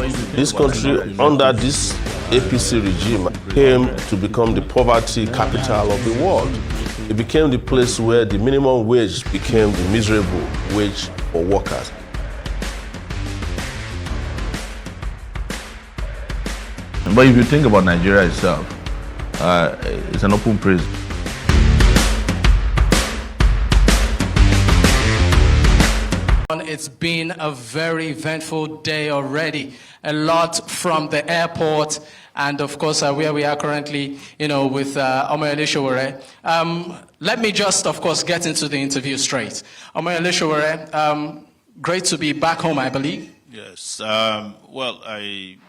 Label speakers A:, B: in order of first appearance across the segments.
A: This country, under this APC regime, came to become the poverty capital of the world. It became the place where the minimum wage became the miserable wage for workers.
B: But if you think about Nigeria itself, it's an open prison.
C: It's been a very eventful day already. A lot from the airport, and of course, where we are currently, with Omoyele Sowore. Let me just, of course, get into the interview straight. Omoyele Sowore, great to be back home, I believe.
D: Yes. Well, I'm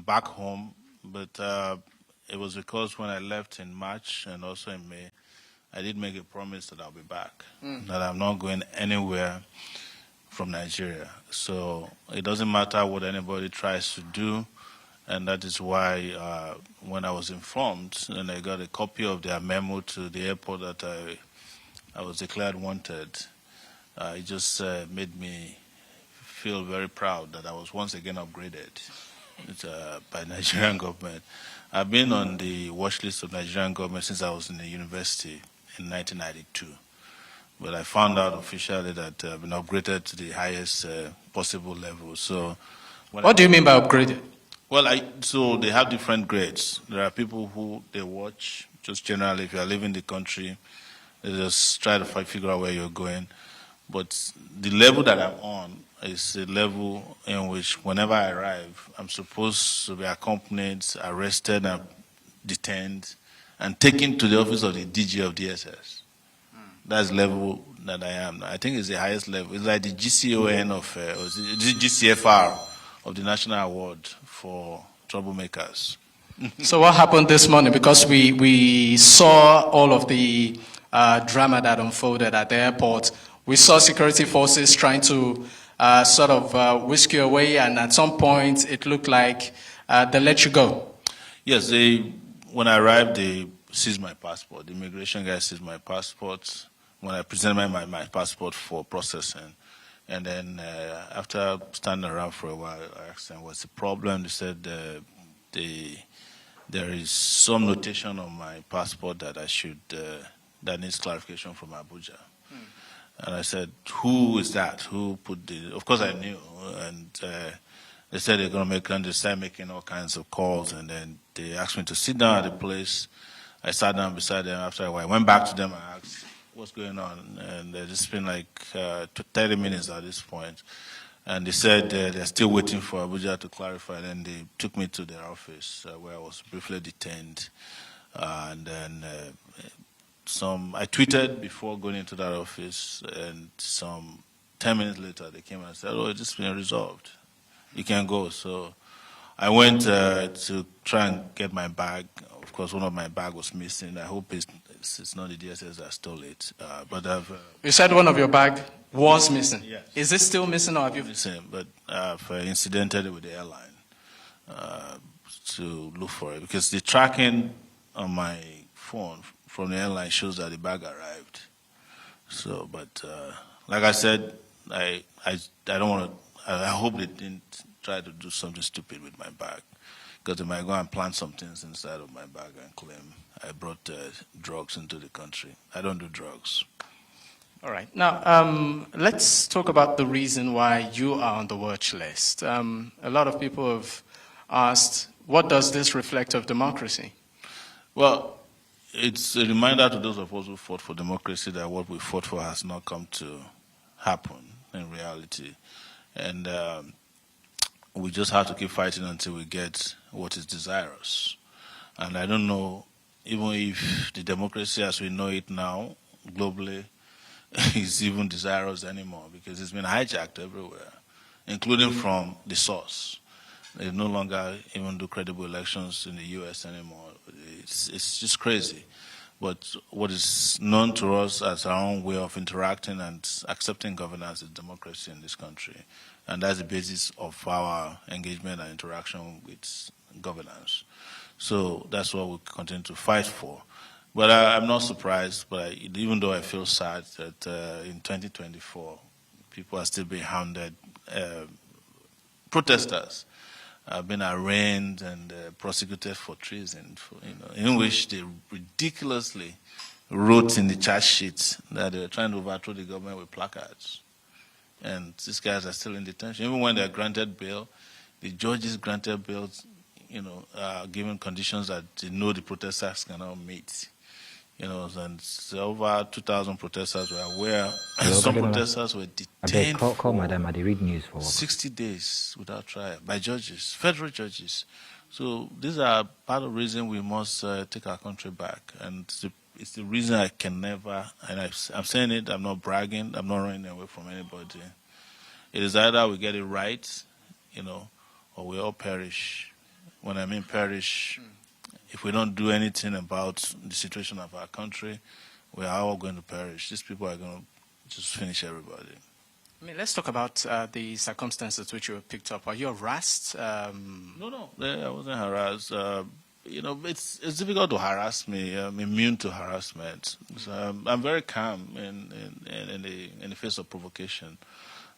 D: back home, but it was because when I left in March and also in May, I did make a promise that I'll be back, that I'm not going anywhere from Nigeria. So it doesn't matter what anybody tries to do, and that is why when I was informed and I got a copy of their memo to the airport that I was declared wanted, it just made me feel very proud that I was once again upgraded by the Nigerian government. I've been on the watch list of Nigerian government since I was in the university in 1992. But I found out officially that I've been upgraded to the highest possible level. So,
C: what do you mean by upgraded?
D: Well, so they have different grades. There are people who they watch, just generally, if you are leaving the country, they just try to figure out where you're going. But the level that I'm on is a level in which whenever I arrive, I'm supposed to be accompanied, arrested, and detained, and taken to the office of the DG of DSS. That's the level that I am. I think it's the highest level. It's like the GCON of, the GCFR of the National Award for Troublemakers.
C: So what happened this morning? Because we saw all of the drama that unfolded at the airport. We saw security forces trying to sort of whisk you away, and at some point it looked like they let you go.
D: Yes, when I arrived, they seized my passport. The immigration guy seized my passport when I presented my passport for processing. And then after standing around for a while, I asked them, what's the problem? They said there is some notation on my passport that that needs clarification from Abuja. And I said, who is that? Who put of course I knew. And they said they're going to start making all kinds of calls. And then they asked me to sit down at the place. I sat down beside them. After a while, I went back to them and asked, what's going on? And it's been like 30 minutes at this point. And they said they're still waiting for Abuja to clarify. Then they took me to their office where I was briefly detained. And then I tweeted before going into that office, and some 10 minutes later they came and said, oh, it's been resolved. You can go. So I went to try and get my bag. Of course, one of my bags was missing. I hope it's not the DSS that stole it. But
C: you said one of your bag was missing.
D: Yes.
C: Is it still missing, or have you?
D: Missing, but I've incidented with the airline to look for it, because the tracking on my phone from the airline shows that the bag arrived. So, but like I said, I don't want to. I hope they didn't try to do something stupid with my bag, because they might go and plant some things inside of my bag and claim I brought drugs into the country. I don't do drugs.
C: All right. Now, let's talk about the reason why you are on the watch list. A lot of people have asked, what does this reflect of democracy?
D: Well, it's a reminder to those of us who fought for democracy that what we fought for has not come to happen in reality. And we just have to keep fighting until we get what is desirous. And I don't know, even if the democracy as we know it now, globally, is even desirous anymore, because it's been hijacked everywhere, including from the source. They no longer even do credible elections in the US anymore. It's just crazy. But what is known to us as our own way of interacting and accepting governance is democracy in this country. And that's the basis of our engagement and interaction with governance. So that's what we continue to fight for. But I'm not surprised, even though I feel sad that in 2024, people are still being hounded protesters have been arraigned and prosecuted for treason, in which they ridiculously wrote in the charge sheet that they were trying to overthrow the government with placards. And these guys are still in detention. Even when they are granted bail, the judges granted bail, given conditions that they know the protesters cannot meet. And so over 2,000 protesters were aware, and some protesters were detained for 60 days without trial by judges, federal judges. So these are part of the reason we must take our country back. And it's the reason I can never, and I'm saying it, I'm not bragging, I'm not running away from anybody. It is either we get it right, or we all perish. When I mean perish, if we don't do anything about the situation of our country, we are all going to perish. These people are going to just finish everybody.
C: Let's talk about the circumstances which you were picked up. Are you harassed?
D: No, I wasn't harassed. It's difficult to harass me. I'm immune to harassment. So, I'm very calm in the face of provocation.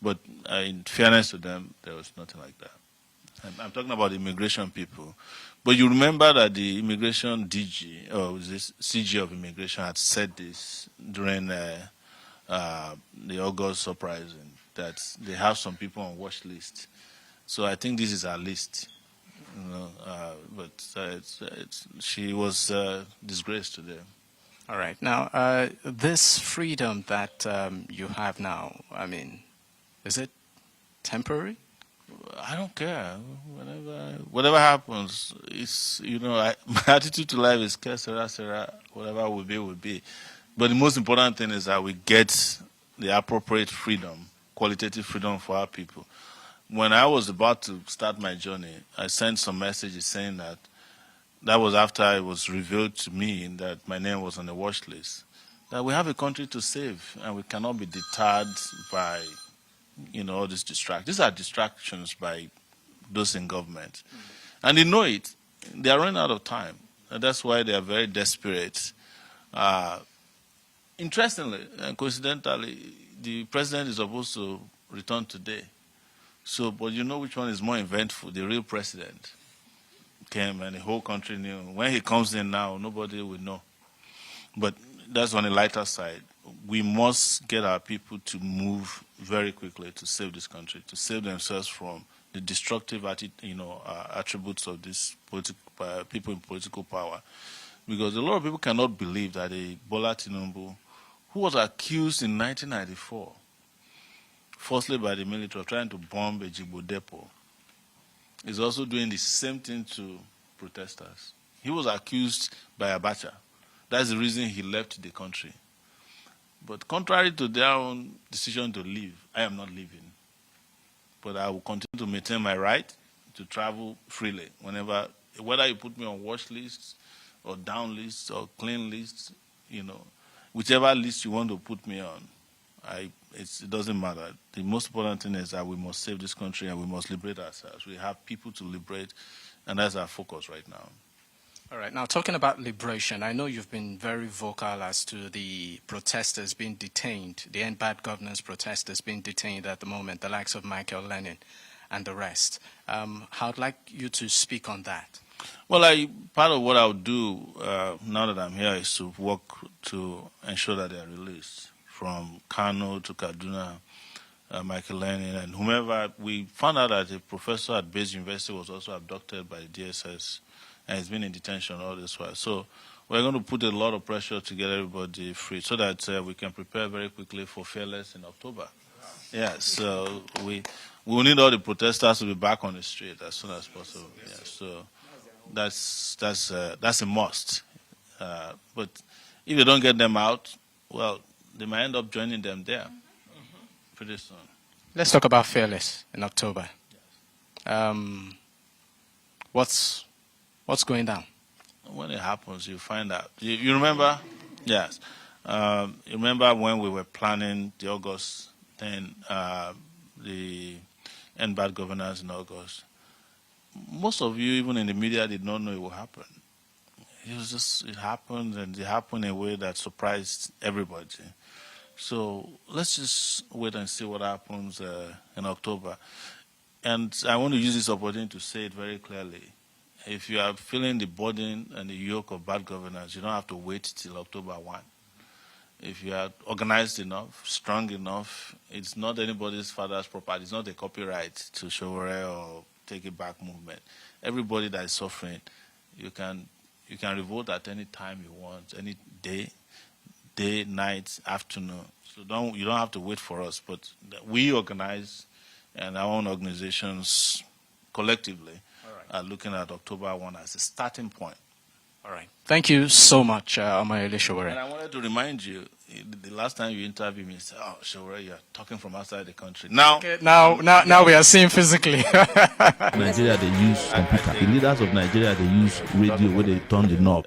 D: But in fairness to them, there was nothing like that. I'm talking about immigration people. But you remember that the immigration DG, or this CG of immigration, had said this during the August uprising, that they have some people on watch list. So I think this is our list. She was disgraced today.
C: All right. Now, this freedom that you have now, is it temporary?
D: I don't care. Whatever happens, it's my attitude to life is que sera, sera. Whatever will be. But the most important thing is that we get the appropriate freedom, qualitative freedom for our people. When I was about to start my journey, I sent some messages saying that was after it was revealed to me that my name was on the watch list. That we have a country to save, and we cannot be deterred by all these distractions. These are distractions by those in government. And they know it. They are running out of time. And that's why they are very desperate. Interestingly and coincidentally, the president is supposed to return today. So, but you know which one is more eventful? The real president came and the whole country knew. When he comes in now, nobody will know. But that's on the lighter side. We must get our people to move very quickly to save this country, to save themselves from the destructive attributes of these people in political power. Because a lot of people cannot believe that a Bola Tinubu, who was accused in 1994, firstly by the military of trying to bomb a Jigbo depot, is also doing the same thing to protesters. He was accused by Abacha. That's the reason he left the country. But contrary to their own decision to leave, I am not leaving. But I will continue to maintain my right to travel freely whenever, whether you put me on watch lists or down lists or clean lists, whichever list you want to put me on, it doesn't matter. The most important thing is that we must save this country and we must liberate ourselves. We have people to liberate, and that's our focus right now.
C: All right. Now, talking about liberation, I know you've been very vocal as to the protesters being detained, the End Bad Governance protesters being detained at the moment, the likes of Michael Lenin and the rest. I'd like you to speak on that.
D: Well, part of what I'll do now that I'm here is to work to ensure that they are released. From Kano to Kaduna, Michael Lenin, and whomever. We found out that a professor at Bayes University was also abducted by the DSS, and he's been in detention all this while. So we're going to put a lot of pressure to get everybody free so that we can prepare very quickly for Fearless in October. Yeah, so we will need all the protesters to be back on the street as soon as possible. Yeah, so that's a must. But if you don't get them out, well, they might end up joining them there pretty soon.
C: Let's talk about Fearless in October. What's going down?
D: When it happens, you find out. You remember? Yes. You remember when we were planning the August thing, the End Bad Governance in August? Most of you, even in the media, did not know it would happen. It happened, and it happened in a way that surprised everybody. So let's just wait and see what happens in October. And I want to use this opportunity to say it very clearly. If you are feeling the burden and the yoke of bad governance, you don't have to wait till October 1. If you are organized enough, strong enough, it's not anybody's father's property. It's not a copyright to Sowore or Take It Back movement. Everybody that is suffering, you can revolt at any time you want, any day, night, afternoon. So you don't have to wait for us. But we organize, and our own organizations collectively are looking at October 1 as a starting point.
C: All right. Thank you so much, Omoyele Sowore.
D: And I wanted to remind you, the last time you interviewed me, you said, "Oh, Sowore, you're talking from outside the country." Now,
C: Okay, now we are seeing physically.
B: Nigeria, they use computer. The leaders of Nigeria, they use radio where they turn the knob.